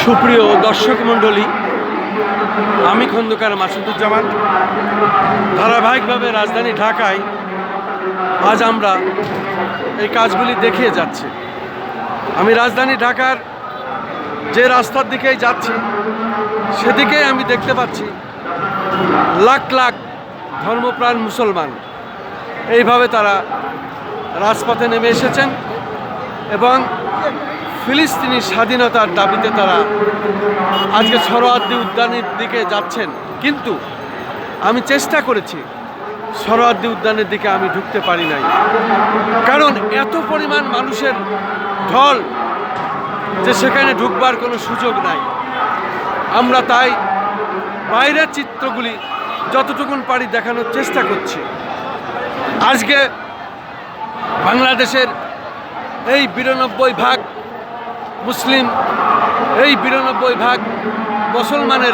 সুপ্রিয় দর্শক মণ্ডলী, আমি খন্দকার মাসুদুজ্জামান। ধারাবাহিকভাবে রাজধানী ঢাকায় আজ আমরা এই কাজগুলি দেখিয়ে যাচ্ছি। আমি রাজধানী ঢাকার যে রাস্তার দিকেই যাচ্ছি সেদিকেই আমি দেখতে পাচ্ছি লাখ লাখ ধর্মপ্রাণ মুসলমান এইভাবে তারা রাজপথে নেমে এসেছেন এবং ফিলিস্তিনি স্বাধীনতার দাবিতে তারা আজকে সোহরাওয়ার্দী উদ্যানের দিকে যাচ্ছেন। কিন্তু আমি চেষ্টা করেছি, সোহরাওয়ার্দী উদ্যানের দিকে আমি ঢুকতে পারি নাই, কারণ এত পরিমাণ মানুষের ঢল যে সেখানে ঢুকবার কোনো সুযোগ নাই। আমরা তাই বাইরের চিত্রগুলি যতটুকুন পারি দেখানোর চেষ্টা করছি। আজকে বাংলাদেশের এই 92% মুসলিম, এই 92% মুসলমানের